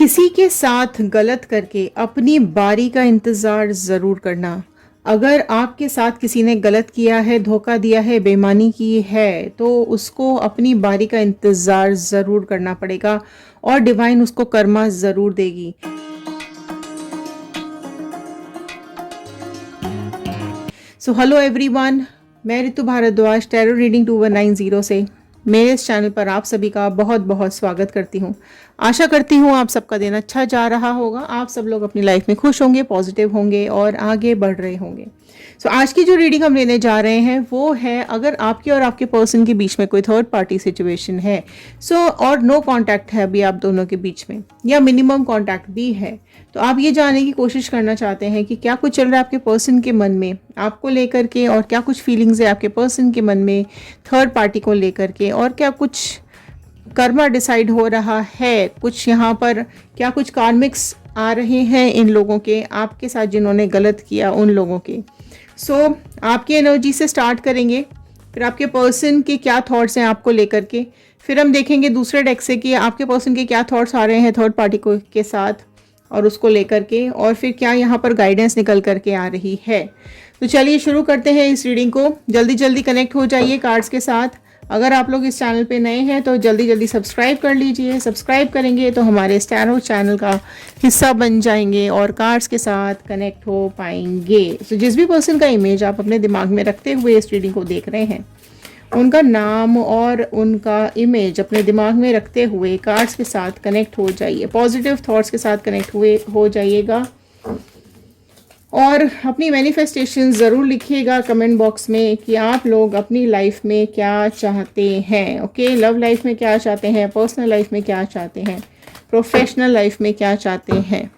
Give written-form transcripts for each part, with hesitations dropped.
किसी के साथ गलत करके अपनी बारी का इंतज़ार ज़रूर करना। अगर आपके साथ किसी ने गलत किया है, धोखा दिया है, बेईमानी की है, तो उसको अपनी बारी का इंतज़ार ज़रूर करना पड़ेगा और डिवाइन उसको कर्मा ज़रूर देगी। सो हेलो एवरीवन, मैं ऋतु भारद्वाज टैरो रीडिंग 2190 से मेरे इस चैनल पर आप सभी का बहुत बहुत स्वागत करती हूँ। आशा करती हूँ आप सबका दिन अच्छा जा रहा होगा, आप सब लोग अपनी लाइफ में खुश होंगे, पॉजिटिव होंगे और आगे बढ़ रहे होंगे। सो आज की जो रीडिंग हम लेने जा रहे हैं वो है, अगर आपके और आपके पर्सन के बीच में कोई थर्ड पार्टी सिचुएशन है और नो कांटेक्ट है अभी आप दोनों के बीच में, या मिनिमम कांटेक्ट भी है, तो आप ये जानने की कोशिश करना चाहते हैं कि क्या कुछ चल रहा है आपके पर्सन के मन में आपको लेकर के, और क्या कुछ फीलिंग्स है आपके पर्सन के मन में थर्ड पार्टी को लेकर के, और क्या कुछ कर्मा डिसाइड हो रहा है, कुछ यहाँ पर क्या कुछ कार्मिक्स आ रहे हैं इन लोगों के आपके साथ जिन्होंने गलत किया उन लोगों के। सो आपकी एनर्जी से स्टार्ट करेंगे, फिर आपके पर्सन के क्या थॉट्स हैं आपको लेकर के, फिर हम देखेंगे दूसरे डेक से कि आपके पर्सन के क्या थॉट्स आ रहे हैं थर्ड पार्टी को के साथ और उसको लेकर के, और फिर क्या यहाँ पर गाइडेंस निकल करके आ रही है। तो चलिए शुरू करते हैं इस रीडिंग को। जल्दी जल्दी कनेक्ट हो जाइए कार्ड्स के साथ। अगर आप लोग इस चैनल पे नए हैं तो जल्दी जल्दी सब्सक्राइब कर लीजिए। सब्सक्राइब करेंगे तो हमारे इस टैरो चैनल का हिस्सा बन जाएंगे और कार्ड्स के साथ कनेक्ट हो पाएंगे। तो जिस भी पर्सन का इमेज आप अपने दिमाग में रखते हुए इस रीडिंग को देख रहे हैं, उनका नाम और उनका इमेज अपने दिमाग में रखते हुए कार्ड्स के साथ कनेक्ट हो जाइए, पॉजिटिव थॉट्स के साथ कनेक्ट हुए हो जाइएगा और अपनी मैनिफेस्टेशन ज़रूर लिखिएगा कमेंट बॉक्स में कि आप लोग अपनी लाइफ में क्या चाहते हैं। ओके, लव लाइफ में क्या चाहते हैं, पर्सनल लाइफ में क्या चाहते हैं, प्रोफेशनल लाइफ में क्या चाहते हैं।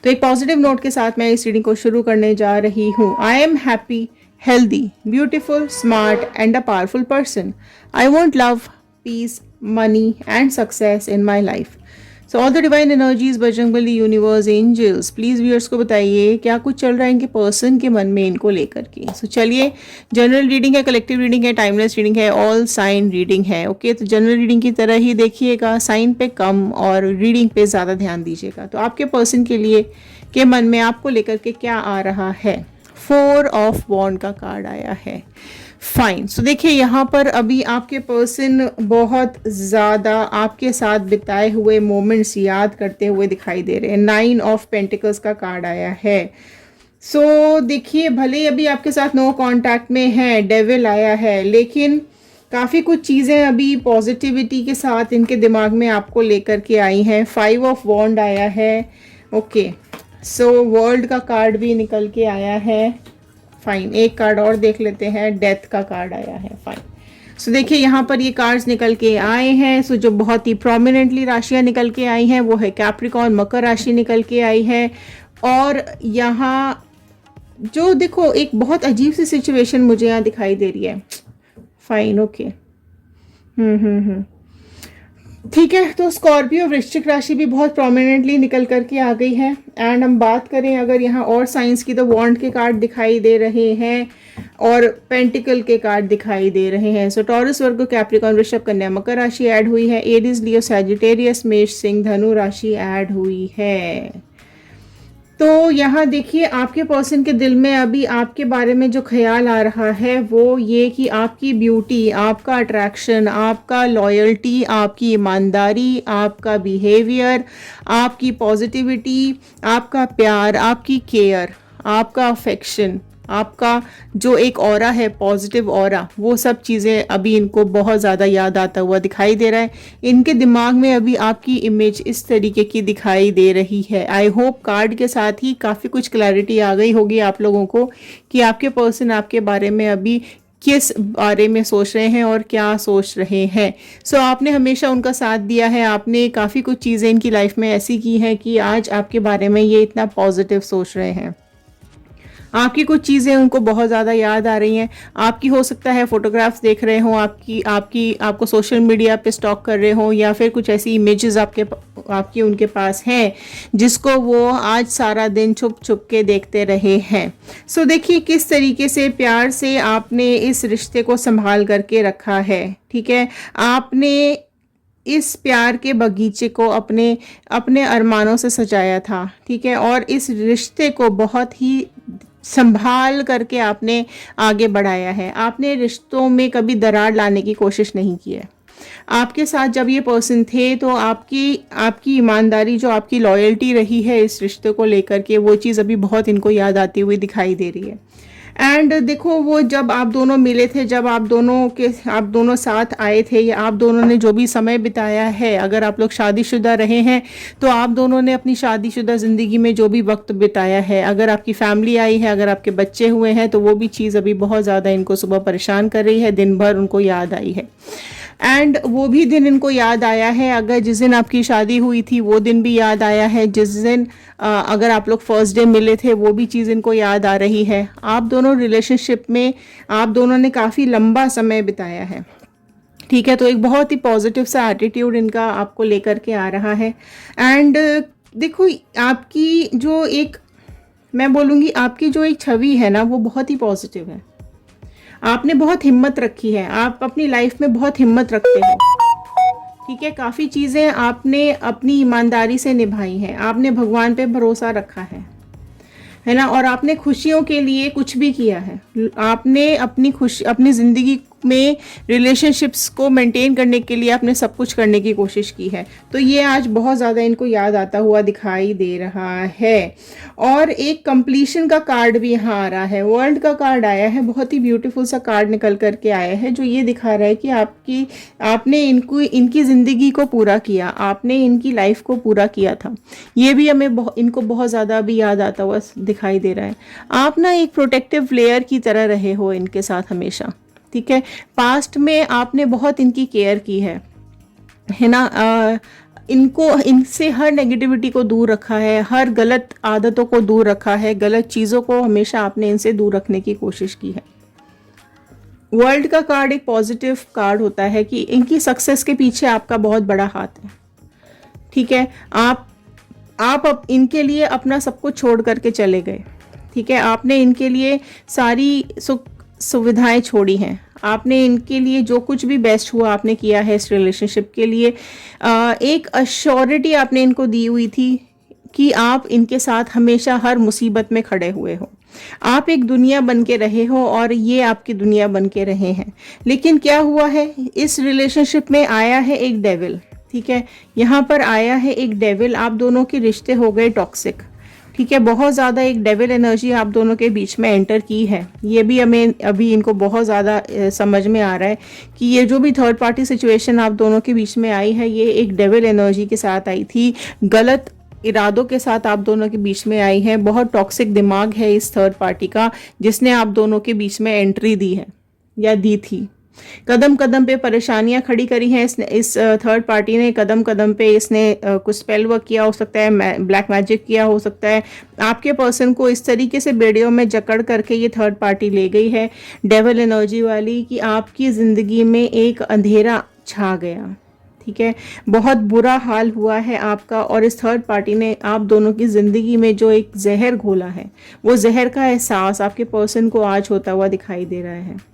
तो एक पॉजिटिव नोट के साथ मैं इस रीडिंग को शुरू करने जा रही हूँ। I am happy, healthy, beautiful, smart and a powerful person. I want love, peace, money and success in my life. So all the divine energies, Bajrangbali, universe, angels, please viewers को बताइए क्या कुछ चल रहा है इनके पर्सन के मन में इनको लेकर के। सो चलिए, जनरल रीडिंग है, कलेक्टिव रीडिंग है, टाइमलेस रीडिंग है, ऑल साइन रीडिंग है। ओके, तो जनरल रीडिंग की तरह ही देखिएगा, साइन पे कम और रीडिंग पे ज़्यादा ध्यान दीजिएगा। तो आपके पर्सन के लिए के मन में आपको लेकर के क्या आ रहा है। 4 ऑफ वॉन्ड का कार्ड आया है। फाइन। सो देखिए, यहाँ पर अभी आपके पर्सन बहुत ज़्यादा आपके साथ बिताए हुए मोमेंट्स याद करते हुए दिखाई दे रहे हैं। 9 ऑफ पेंटिकल्स का कार्ड आया है। सो देखिए, भले अभी आपके साथ नो कांटेक्ट में है, डेविल आया है, लेकिन काफ़ी कुछ चीज़ें अभी पॉजिटिविटी के साथ इनके दिमाग में आपको लेकर के आई हैं। 5 ऑफ वॉन्ड आया है। ओके, सो वर्ल्ड का कार्ड भी निकल के आया है। फाइन, एक कार्ड और देख लेते हैं, डेथ का कार्ड आया है। फाइन। सो देखिए, यहाँ पर ये कार्ड्स निकल के आए हैं। सो जो बहुत ही प्रोमिनेंटली राशियाँ निकल के आई हैं वो है कैप्रिकॉर्न, मकर राशि निकल के आई है। और यहाँ जो देखो, एक बहुत अजीब सी सिचुएशन मुझे यहाँ दिखाई दे रही है। फाइन, ओके, ठीक है। तो स्कॉर्पियो, वृश्चिक राशि भी बहुत प्रोमिनेंटली निकल करके आ गई है। एंड हम बात करें अगर यहाँ और साइंस की, तो वॉन्ड के कार्ड दिखाई दे रहे हैं और पेंटिकल के कार्ड दिखाई दे रहे हैं। सो टॉरस, वर्गो, कैप्रिकॉर्न, वृषभ, कन्या, मकर राशि ऐड हुई है। एरीज, लियो, सैजिटेरियस, मेष, सिंह, धनु राशि ऐड हुई है। तो यहाँ देखिए, आपके पर्सन के दिल में अभी आपके बारे में जो ख्याल आ रहा है वो ये कि आपकी ब्यूटी, आपका अट्रैक्शन, आपका लॉयल्टी, आपकी ईमानदारी, आपका बिहेवियर, आपकी पॉजिटिविटी, आपका प्यार, आपकी केयर, आपका अफेक्शन, आपका जो एक ऑरा है, पॉजिटिव ऑरा, वो सब चीज़ें अभी इनको बहुत ज़्यादा याद आता हुआ दिखाई दे रहा है। इनके दिमाग में अभी आपकी इमेज इस तरीके की दिखाई दे रही है। आई होप कार्ड के साथ ही काफ़ी कुछ क्लैरिटी आ गई होगी आप लोगों को कि आपके पर्सन आपके बारे में अभी किस बारे में सोच रहे हैं और क्या सोच रहे हैं। सो आपने हमेशा उनका साथ दिया है, आपने काफ़ी कुछ चीज़ें इनकी लाइफ में ऐसी की हैं कि आज आपके बारे में ये इतना पॉजिटिव सोच रहे हैं। आपकी कुछ चीज़ें उनको बहुत ज़्यादा याद आ रही हैं। आपकी हो सकता है फोटोग्राफ्स देख रहे हो, आपको सोशल मीडिया पे स्टॉक कर रहे हो, या फिर कुछ ऐसी इमेजेस आपकी उनके पास हैं जिसको वो आज सारा दिन छुप छुप के देखते रहे हैं। सो देखिए किस तरीके से प्यार से आपने इस रिश्ते को संभाल करके रखा है। ठीक है, आपने इस प्यार के बगीचे को अपने अपने अरमानों से सजाया था, ठीक है, और इस रिश्ते को बहुत ही संभाल करके आपने आगे बढ़ाया है। आपने रिश्तों में कभी दरार लाने की कोशिश नहीं की है। आपके साथ जब ये पर्सन थे तो आपकी आपकी ईमानदारी, जो आपकी लॉयल्टी रही है इस रिश्ते को लेकर के, वो चीज़ अभी बहुत इनको याद आती हुई दिखाई दे रही है। एंड देखो, वो जब आप दोनों मिले थे, जब आप दोनों साथ आए थे, या आप दोनों ने जो भी समय बिताया है, अगर आप लोग शादीशुदा रहे हैं तो आप दोनों ने अपनी शादीशुदा ज़िंदगी में जो भी वक्त बिताया है, अगर आपकी फैमिली आई है, अगर आपके बच्चे हुए हैं, तो वो भी चीज़ अभी बहुत ज़्यादा इनको सुबह परेशान कर रही है, दिन भर उनको याद आई है। एंड वो भी दिन इनको याद आया है, अगर जिस दिन आपकी शादी हुई थी वो दिन भी याद आया है, जिस दिन अगर आप लोग फर्स्ट डे मिले थे वो भी चीज़ इनको याद आ रही है। आप दोनों रिलेशनशिप में आप दोनों ने काफ़ी लंबा समय बिताया है, ठीक है, तो एक बहुत ही पॉजिटिव सा एटीट्यूड इनका आपको लेकर के आ रहा है। एंड देखो, आपकी जो एक, मैं बोलूँगी आपकी जो एक छवि है ना, वो बहुत ही पॉजिटिव है। आपने बहुत हिम्मत रखी है, आप अपनी लाइफ में बहुत हिम्मत रखते हो, ठीक है, काफ़ी चीज़ें आपने अपनी ईमानदारी से निभाई हैं, आपने भगवान पे भरोसा रखा है ना, और आपने खुशियों के लिए कुछ भी किया है। आपने अपनी ज़िंदगी में रिलेशनशिप्स को मेंटेन करने के लिए आपने सब कुछ करने की कोशिश की है, तो ये आज बहुत ज़्यादा इनको याद आता हुआ दिखाई दे रहा है। और एक कंप्लीशन का कार्ड भी यहाँ आ रहा है, वर्ल्ड का कार्ड आया है, बहुत ही ब्यूटीफुल सा कार्ड निकल करके आया है, जो ये दिखा रहा है कि आपने इनकी ज़िंदगी को पूरा किया, आपने इनकी लाइफ को पूरा किया था। ये भी हमें इनको बहुत ज़्यादा अभी याद आता हुआ दिखाई दे रहा है। आप ना एक प्रोटेक्टिव लेयर की तरह रहे हो इनके साथ हमेशा, ठीक है, पास्ट में आपने बहुत इनकी केयर की है ना, इनसे हर नेगेटिविटी को दूर रखा है, हर गलत आदतों को दूर रखा है, गलत चीज़ों को हमेशा आपने इनसे दूर रखने की कोशिश की है। वर्ल्ड का कार्ड एक पॉजिटिव कार्ड होता है कि इनकी सक्सेस के पीछे आपका बहुत बड़ा हाथ है, ठीक है, आप इनके लिए अपना सब कुछ छोड़ करके चले गए, ठीक है, आपने इनके लिए सारी सुविधाएं छोड़ी हैं, आपने इनके लिए जो कुछ भी बेस्ट हुआ आपने किया है इस रिलेशनशिप के लिए। एक अश्योरिटी आपने इनको दी हुई थी कि आप इनके साथ हमेशा हर मुसीबत में खड़े हुए हो, आप एक दुनिया बन के रहे हो और ये आपकी दुनिया बन के रहे हैं। लेकिन क्या हुआ है, इस रिलेशनशिप में आया है एक डेविल, ठीक है, यहाँ पर आया है एक डेविल, आप दोनों के रिश्ते हो गए टॉक्सिक, ठीक है, बहुत ज़्यादा एक डेविल एनर्जी आप दोनों के बीच में एंटर की है। ये भी हमें अभी इनको बहुत ज़्यादा समझ में आ रहा है कि ये जो भी थर्ड पार्टी सिचुएशन आप दोनों के बीच में आई है, ये एक डेविल एनर्जी के साथ आई थी, गलत इरादों के साथ आप दोनों के बीच में आई है। बहुत टॉक्सिक दिमाग है इस थर्ड पार्टी का, जिसने आप दोनों के बीच में एंट्री दी है या दी थी। कदम कदम पे परेशानियां खड़ी करी हैं इस थर्ड पार्टी ने, कदम कदम पे इसने कुछ स्पेल वर्क किया हो सकता है, ब्लैक मैजिक किया हो सकता है, आपके पर्सन को इस तरीके से बेड़ियों में जकड़ करके ये थर्ड पार्टी ले गई है डेविल एनर्जी वाली, कि आपकी ज़िंदगी में एक अंधेरा छा गया, ठीक है, बहुत बुरा हाल हुआ है आपका। और इस थर्ड पार्टी ने आप दोनों की ज़िंदगी में जो एक जहर घोला है, वो जहर का एहसास आपके पर्सन को आज होता हुआ दिखाई दे रहा है।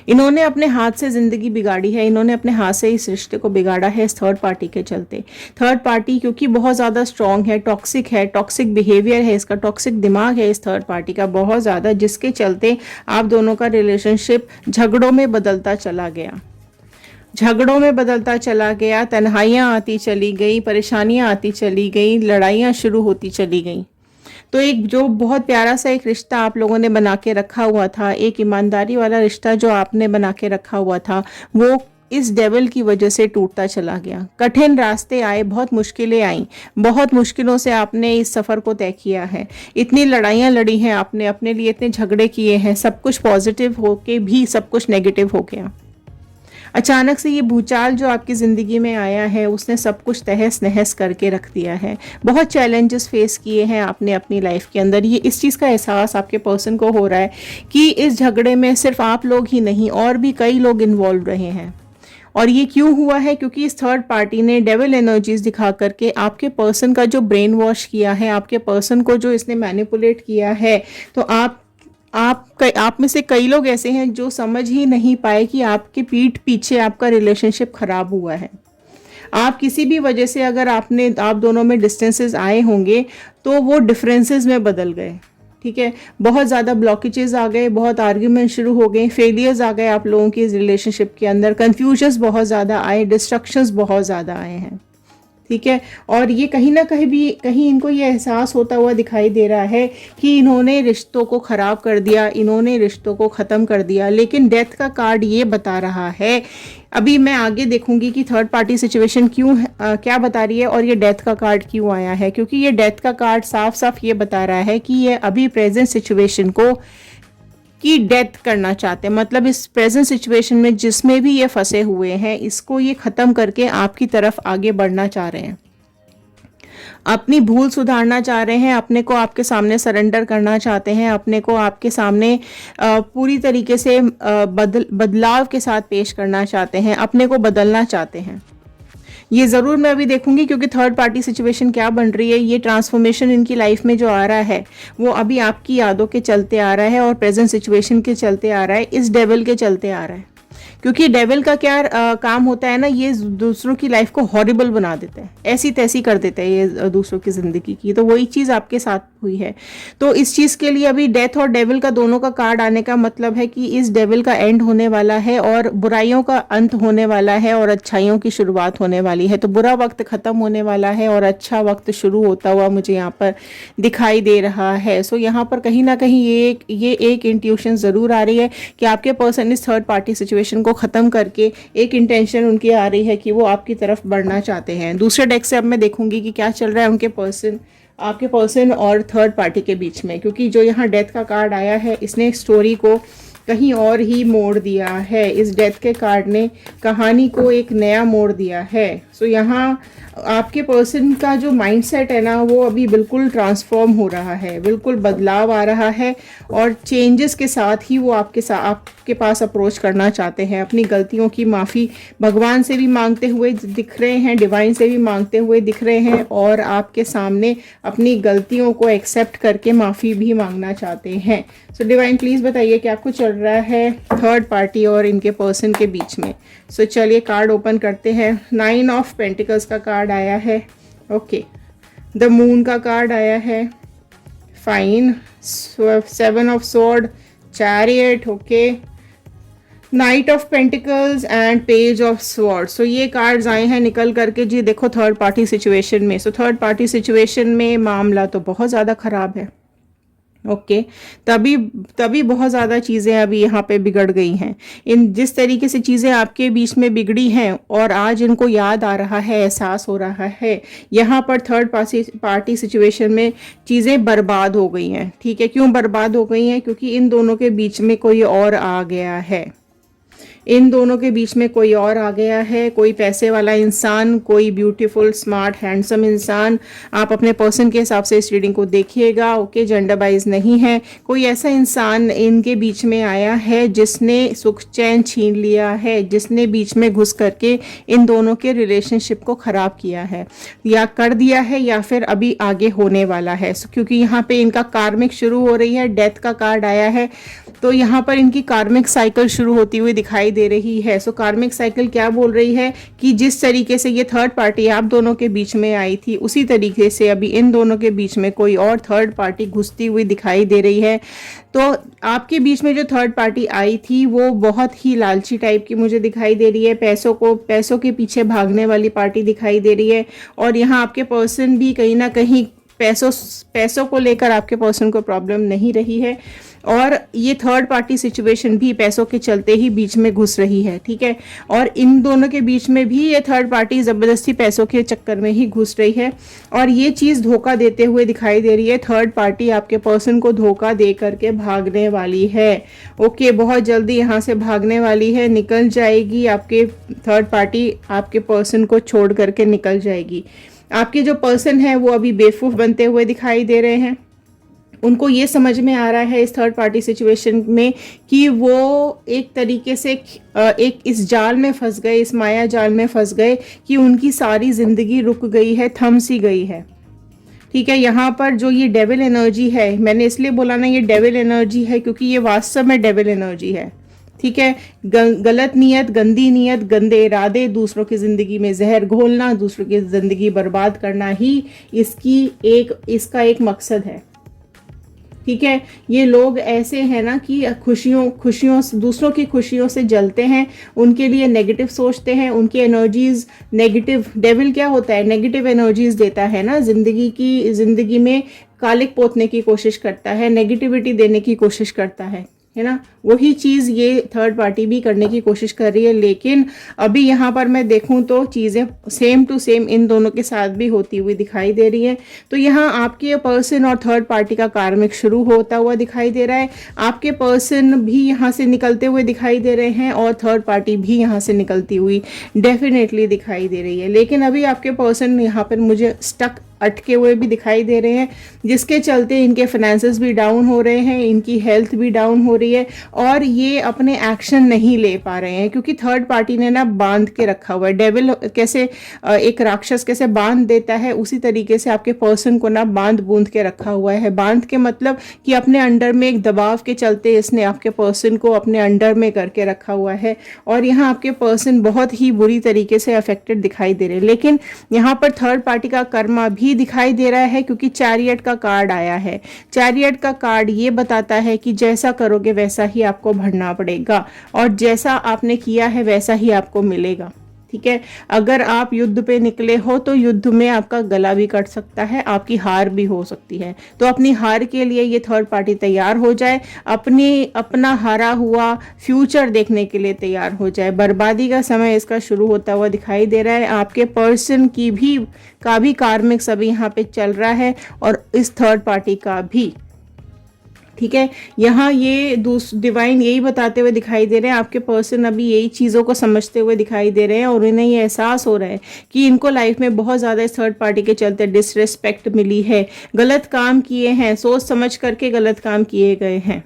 इन्होंने अपने हाथ से ज़िंदगी बिगाड़ी है, इन्होंने अपने हाथ से इस रिश्ते को बिगाड़ा है इस थर्ड पार्टी के चलते। थर्ड पार्टी क्योंकि बहुत ज़्यादा स्ट्रॉन्ग है, टॉक्सिक बिहेवियर है इसका, टॉक्सिक दिमाग है इस थर्ड पार्टी का बहुत ज़्यादा, जिसके चलते आप दोनों का रिलेशनशिप झगड़ों में बदलता चला गया, तन्हाइयाँ आती चली गई, परेशानियाँ आती चली गई, लड़ाइयाँ शुरू होती चली गई। तो एक जो बहुत प्यारा सा एक रिश्ता आप लोगों ने बना के रखा हुआ था, एक ईमानदारी वाला रिश्ता जो आपने बना के रखा हुआ था, वो इस डेविल की वजह से टूटता चला गया। कठिन रास्ते आए, बहुत मुश्किलें आई, बहुत मुश्किलों से आपने इस सफ़र को तय किया है, इतनी लड़ाइयाँ लड़ी हैं आपने, अपने लिए इतने झगड़े किए हैं, सब कुछ पॉजिटिव होके भी सब कुछ नेगेटिव हो गया। अचानक से ये भूचाल जो आपकी ज़िंदगी में आया है, उसने सब कुछ तहस नहस करके रख दिया है। बहुत चैलेंजेस फेस किए हैं आपने अपनी लाइफ के अंदर, ये इस चीज़ का एहसास आपके पर्सन को हो रहा है कि इस झगड़े में सिर्फ आप लोग ही नहीं और भी कई लोग इन्वॉल्व रहे हैं। और ये क्यों हुआ है, क्योंकि इस थर्ड पार्टी ने डेविल एनर्जीज दिखा करके आपके पर्सन का जो ब्रेन वॉश किया है, आपके पर्सन को जो इसने मैनिपुलेट किया है, तो आप में से कई लोग ऐसे हैं जो समझ ही नहीं पाए कि आपके पीठ पीछे आपका रिलेशनशिप खराब हुआ है। आप किसी भी वजह से अगर आप दोनों में डिस्टेंसेस आए होंगे तो वो डिफरेंसेस में बदल गए, ठीक है। बहुत ज़्यादा ब्लॉकेजेस आ गए, बहुत आर्ग्यूमेंट शुरू हो गए, फेलियर्स आ गए आप लोगों की इस रिलेशनशिप के अंदर, कन्फ्यूजन्स बहुत ज़्यादा आए, डिस्ट्रक्शंस बहुत ज़्यादा आए हैं, ठीक है। और ये कहीं ना कहीं इनको ये एहसास होता हुआ दिखाई दे रहा है कि इन्होंने रिश्तों को ख़राब कर दिया, इन्होंने रिश्तों को ख़त्म कर दिया। लेकिन डेथ का कार्ड ये बता रहा है, अभी मैं आगे देखूंगी कि थर्ड पार्टी सिचुएशन क्या बता रही है और ये डेथ का कार्ड क्यों आया है, क्योंकि ये डेथ का कार्ड साफ साफ ये बता रहा है कि ये अभी प्रेजेंट सिचुएशन को की डेथ करना चाहते हैं। मतलब इस प्रेजेंट सिचुएशन में जिसमें भी ये फंसे हुए हैं, इसको ये ख़त्म करके आपकी तरफ आगे बढ़ना चाह रहे हैं, अपनी भूल सुधारना चाह रहे हैं, अपने को आपके सामने सरेंडर करना चाहते हैं, अपने को आपके सामने पूरी तरीके से बदलाव के साथ पेश करना चाहते हैं, अपने को बदलना चाहते हैं। ये ज़रूर मैं अभी देखूंगी, क्योंकि थर्ड पार्टी सिचुएशन क्या बन रही है, ये ट्रांसफॉर्मेशन इनकी लाइफ में जो आ रहा है वो अभी आपकी यादों के चलते आ रहा है और प्रेजेंट सिचुएशन के चलते आ रहा है, इस डेविल के चलते आ रहा है। क्योंकि डेविल का क्या काम होता है ना, ये दूसरों की लाइफ को हॉरिबल बना देते हैं, ऐसी तैसी कर देते हैं ये दूसरों की ज़िंदगी की। तो वही चीज़ आपके साथ हुई है। तो इस चीज़ के लिए अभी डेथ और डेविल का दोनों का कार्ड आने का मतलब है कि इस डेविल का एंड होने वाला है और बुराइयों का अंत होने वाला है और अच्छाइयों की शुरुआत होने वाली है। तो बुरा वक्त ख़त्म होने वाला है और अच्छा वक्त शुरू होता हुआ मुझे यहाँ पर दिखाई दे रहा है। सो यहाँ पर कहीं ना कहीं ये एक इंट्यूशन ज़रूर आ रही है कि आपके पर्सन इस थर्ड पार्टी सिचुएशन को ख़त्म करके एक इंटेंशन उनकी आ रही है कि वो आपकी तरफ बढ़ना चाहते हैं। दूसरे डेक से अब मैं देखूंगी कि क्या चल रहा है आपके पर्सन और थर्ड पार्टी के बीच में, क्योंकि जो यहाँ डेथ का कार्ड आया है इसने स्टोरी को कहीं और ही मोड़ दिया है। इस डेथ के कार्ड ने कहानी को एक नया मोड़ दिया है। सो यहाँ आपके पर्सन का जो माइंडसेट है ना, वो अभी बिल्कुल ट्रांसफॉर्म हो रहा है, बिल्कुल बदलाव आ रहा है और चेंजेस के साथ ही वो आपके पास अप्रोच करना चाहते हैं। अपनी गलतियों की माफ़ी भगवान से भी मांगते हुए दिख रहे हैं, डिवाइन से भी मांगते हुए दिख रहे हैं और आपके सामने अपनी गलतियों को एक्सेप्ट करके माफ़ी भी मांगना चाहते हैं। सो डिवाइन प्लीज़ बताइए क्या कुछ चल रहा है थर्ड पार्टी और इनके पर्सन के बीच में। सो चलिए कार्ड ओपन करते हैं। 9 ऑफ पेंटिकल्स का कार्ड आया है, ओके। द मून का कार्ड आया है, fine. 7 of sword, chariot, okay. Knight of pentacles and page of sword. So ये कार्ड्स आए हैं निकल करके जी, देखो थर्ड पार्टी सिचुएशन में। सो थर्ड पार्टी सिचुएशन में मामला तो बहुत ज़्यादा ख़राब है, ओके। तभी बहुत ज़्यादा चीज़ें अभी यहाँ पे बिगड़ गई हैं। इन जिस तरीके से चीज़ें आपके बीच में बिगड़ी हैं और आज इनको याद आ रहा है, एहसास हो रहा है, यहाँ पर थर्ड पार्टी सिचुएशन में चीज़ें बर्बाद हो गई हैं, ठीक है। क्यों बर्बाद हो गई हैं? क्योंकि इन दोनों के बीच में कोई और आ गया है, इन दोनों के बीच में कोई और आ गया है। कोई पैसे वाला इंसान, कोई ब्यूटीफुल स्मार्ट हैंडसम इंसान, आप अपने पर्सन के हिसाब से इस रीडिंग को देखिएगा, ओके। जेंडर वाइज नहीं है। कोई ऐसा इंसान इनके बीच में आया है जिसने सुख चैन छीन लिया है, जिसने बीच में घुस करके इन दोनों के रिलेशनशिप को ख़राब किया है, या कर दिया है या फिर अभी आगे होने वाला है। क्योंकि यहाँ पे इनका कार्मिक शुरू हो रही है, डेथ का कार्ड आया है, तो यहाँ पर इनकी कार्मिक साइकिल शुरू होती हुई दिखाई दे रही है। सो कार्मिक साइकिल क्या बोल रही है कि जिस तरीके से ये थर्ड पार्टी आप दोनों के बीच में आई थी, उसी तरीके से अभी इन दोनों के बीच में कोई और थर्ड पार्टी घुसती हुई दिखाई दे रही है। तो आपके बीच में जो थर्ड पार्टी आई थी वो बहुत ही लालची टाइप की मुझे दिखाई दे रही है, पैसों के पीछे भागने वाली पार्टी दिखाई दे रही है। और यहाँ आपके पर्सन भी कहीं ना कहीं पैसों को लेकर आपके पर्सन को प्रॉब्लम नहीं रही है, और ये थर्ड पार्टी सिचुएशन भी पैसों के चलते ही बीच में घुस रही है, ठीक है। और इन दोनों के बीच में भी ये थर्ड पार्टी ज़बरदस्ती पैसों के चक्कर में ही घुस रही है, और ये चीज़ धोखा देते हुए दिखाई दे रही है। थर्ड पार्टी आपके पर्सन को धोखा दे करके भागने वाली है, ओके। बहुत जल्दी यहाँ से भागने वाली है, निकल जाएगी। आपके थर्ड पार्टी आपके पर्सन को छोड़ करके निकल जाएगी। आपके जो पर्सन है वो अभी बेवकूफ़ बनते हुए दिखाई दे रहे हैं। उनको ये समझ में आ रहा है इस थर्ड पार्टी सिचुएशन में कि वो एक तरीके से एक इस जाल में फंस गए, इस माया जाल में फंस गए कि उनकी सारी ज़िंदगी रुक गई है, थम सी गई है, ठीक है। यहाँ पर जो ये डेविल एनर्जी है, मैंने इसलिए बोला ना ये डेविल एनर्जी है क्योंकि ये वास्तव में डेविल एनर्जी है, ठीक है। गलत नीयत, गंदी नीयत, गंदे इरादे, दूसरों की ज़िंदगी में जहर घोलना, दूसरों की ज़िंदगी बर्बाद करना ही इसका एक मकसद है। ठीक है। ये लोग ऐसे हैं ना कि खुशियों दूसरों की खुशियों से जलते हैं, उनके लिए नेगेटिव सोचते हैं, उनकी एनर्जीज नेगेटिव। डेविल क्या होता है? नेगेटिव एनर्जीज देता है ना, जिंदगी में कालिक पोतने की कोशिश करता है, नेगेटिविटी देने की कोशिश करता है ना। वही चीज़ ये थर्ड पार्टी भी करने की कोशिश कर रही है। लेकिन अभी यहाँ पर मैं देखूँ तो चीज़ें सेम टू सेम इन दोनों के साथ भी होती हुई दिखाई दे रही है। तो यहाँ आपके पर्सन और थर्ड पार्टी का कार्मिक शुरू होता हुआ दिखाई दे रहा है। आपके पर्सन भी यहाँ से निकलते हुए दिखाई दे रहे हैं और थर्ड पार्टी भी यहाँ से निकलती हुई डेफिनेटली दिखाई दे रही है। लेकिन अभी आपके पर्सन यहाँ पर मुझे स्टक अटके हुए भी दिखाई दे रहे हैं, जिसके चलते इनके फाइनेंसेस भी डाउन हो रहे हैं, इनकी हेल्थ भी डाउन हो रही है और ये अपने एक्शन नहीं ले पा रहे हैं, क्योंकि थर्ड पार्टी ने ना बांध के रखा हुआ है। डेविल कैसे एक राक्षस कैसे बांध देता है, उसी तरीके से आपके पर्सन को ना बांध बूंद के रखा हुआ है। बांध के मतलब कि अपने अंडर में एक दबाव के चलते इसने आपके पर्सन को अपने अंडर में करके रखा हुआ है और यहाँ आपके पर्सन बहुत ही बुरी तरीके से अफेक्टेड दिखाई दे रहे हैं। लेकिन यहाँ पर थर्ड पार्टी का कर्मा भी दिखाई दे रहा है, क्योंकि चैरियट का कार्ड आया है। चैरियट का कार्ड ये बताता है कि जैसा करोगे वैसा ही आपको भरना पड़ेगा और जैसा आपने किया है वैसा ही आपको मिलेगा। ठीक है। अगर आप युद्ध पे निकले हो तो युद्ध में आपका गला भी कट सकता है, आपकी हार भी हो सकती है। तो अपनी हार के लिए ये थर्ड पार्टी तैयार हो जाए, अपना हारा हुआ फ्यूचर देखने के लिए तैयार हो जाए। बर्बादी का समय इसका शुरू होता हुआ दिखाई दे रहा है। आपके पर्सन का भी कार्मिक सभी यहाँ पे चल रहा है और इस थर्ड पार्टी का भी। ठीक है। यहाँ ये डिवाइन यही बताते हुए दिखाई दे रहे हैं, आपके पर्सन अभी यही चीज़ों को समझते हुए दिखाई दे रहे हैं और उन्हें ये एहसास हो रहा है कि इनको लाइफ में बहुत ज़्यादा इस थर्ड पार्टी के चलते डिसरिस्पेक्ट मिली है, गलत काम किए हैं, सोच समझ करके गलत काम किए गए हैं।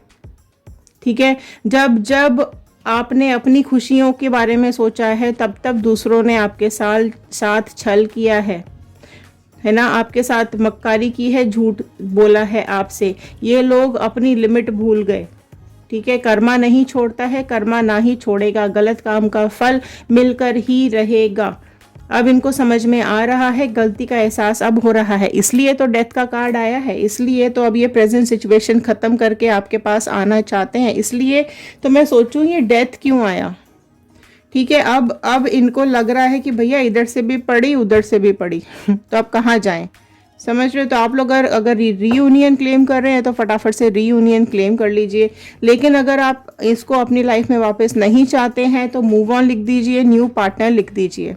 ठीक है। जब आपने अपनी खुशियों के बारे में सोचा है, तब दूसरों ने आपके साथ छल किया है ना, आपके साथ मक्कारी की है, झूठ बोला है आपसे। ये लोग अपनी लिमिट भूल गए। ठीक है। कर्मा नहीं छोड़ता है, कर्मा ना ही छोड़ेगा, गलत काम का फल मिलकर ही रहेगा। अब इनको समझ में आ रहा है, गलती का एहसास अब हो रहा है, इसलिए तो डेथ का कार्ड आया है, इसलिए तो अब ये प्रेजेंट सिचुएशन खत्म करके आपके पास आना चाहते हैं। इसलिए तो मैं सोचूं ये डेथ क्यों आया। ठीक है। अब इनको लग रहा है कि भैया इधर से भी पड़ी उधर से भी पड़ी तो अब कहाँ जाएं, समझ रहे हो। तो आप लोग अगर रीयूनियन क्लेम कर रहे हैं तो फटाफट से रीयूनियन क्लेम कर लीजिए। लेकिन अगर आप इसको अपनी लाइफ में वापस नहीं चाहते हैं तो मूव ऑन लिख दीजिए, न्यू पार्टनर लिख दीजिए।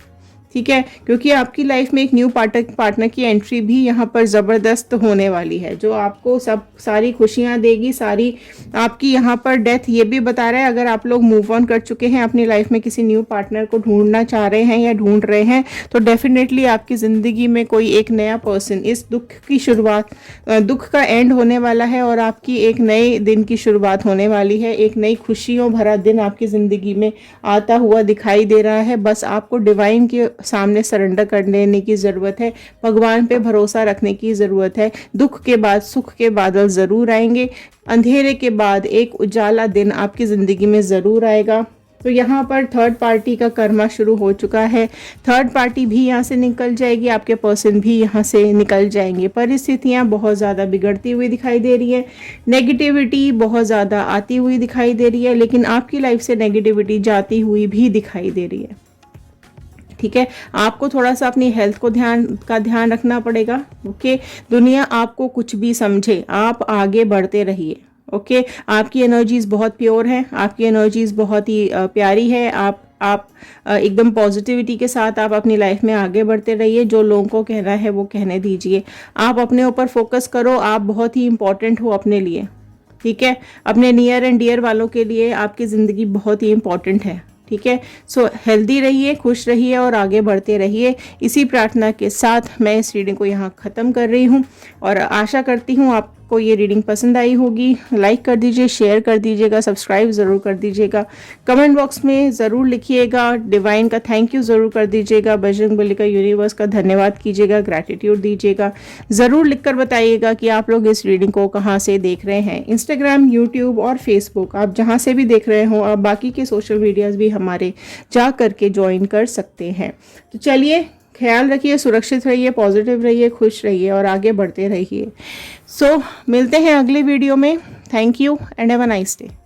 ठीक है। क्योंकि आपकी लाइफ में एक न्यू पार्टनर की एंट्री भी यहाँ पर ज़बरदस्त होने वाली है, जो आपको सारी खुशियाँ देगी, सारी आपकी यहाँ पर डेथ ये भी बता रहा है। अगर आप लोग मूव ऑन कर चुके हैं, अपनी लाइफ में किसी न्यू पार्टनर को ढूंढना चाह रहे हैं या ढूंढ रहे हैं, तो डेफिनेटली आपकी ज़िंदगी में कोई एक नया पर्सन, इस दुख का एंड होने वाला है और आपकी एक नए दिन की शुरुआत होने वाली है। एक नई खुशियों भरा दिन आपकी ज़िंदगी में आता हुआ दिखाई दे रहा है। बस आपको डिवाइन के सामने सरेंडर कर लेने की ज़रूरत है, भगवान पे भरोसा रखने की ज़रूरत है। दुख के बाद सुख के बादल ज़रूर आएंगे, अंधेरे के बाद एक उजाला दिन आपकी ज़िंदगी में ज़रूर आएगा। तो यहाँ पर थर्ड पार्टी का कर्मा शुरू हो चुका है। थर्ड पार्टी भी यहाँ से निकल जाएगी, आपके पर्सन भी यहाँ से निकल जाएंगे। परिस्थितियाँ बहुत ज़्यादा बिगड़ती हुई दिखाई दे रही है, नेगेटिविटी बहुत ध्यादा आती हुई दिखाई दे रही है, लेकिन आपकी लाइफ से नेगेटिविटी जाती हुई भी दिखाई दे रही है। ठीक है। आपको थोड़ा सा अपनी हेल्थ को ध्यान रखना पड़ेगा। ओके। दुनिया आपको कुछ भी समझे, आप आगे बढ़ते रहिए। ओके। आपकी एनर्जीज बहुत प्योर है, आपकी एनर्जीज बहुत ही प्यारी है। आप एकदम पॉजिटिविटी के साथ आप अपनी लाइफ में आगे बढ़ते रहिए। जो लोगों को कहना है वो कहने दीजिए, आप अपने ऊपर फोकस करो। आप बहुत ही इंपॉर्टेंट हो अपने लिए। ठीक है। अपने नियर एंड डियर वालों के लिए आपकी ज़िंदगी बहुत ही इंपॉर्टेंट है। ठीक है। सो हेल्दी रहिए, खुश रहिए और आगे बढ़ते रहिए। इसी प्रार्थना के साथ मैं इस रीडिंग को यहाँ ख़त्म कर रही हूँ और आशा करती हूँ आपको आपको ये रीडिंग पसंद आई होगी लाइक कर दीजिए, शेयर कर दीजिएगा, सब्सक्राइब ज़रूर कर दीजिएगा। कमेंट बॉक्स में ज़रूर लिखिएगा, डिवाइन का थैंक यू ज़रूर कर दीजिएगा, बजरंगबली का यूनिवर्स का धन्यवाद कीजिएगा, ग्रैटिट्यूड दीजिएगा। ज़रूर लिखकर बताइएगा कि आप लोग इस रीडिंग को कहाँ से देख रहे हैं। इंस्टाग्राम, यूट्यूब और फेसबुक आप जहाँ से भी देख रहे हो, आप बाकी के सोशल मीडियाज़ भी हमारे जा करके ज्वाइन कर सकते हैं। तो चलिए, ख्याल रखिए, सुरक्षित रहिए, पॉजिटिव रहिए, खुश रहिए और आगे बढ़ते रहिए। सो मिलते हैं अगले वीडियो में। Thank you and have a nice day.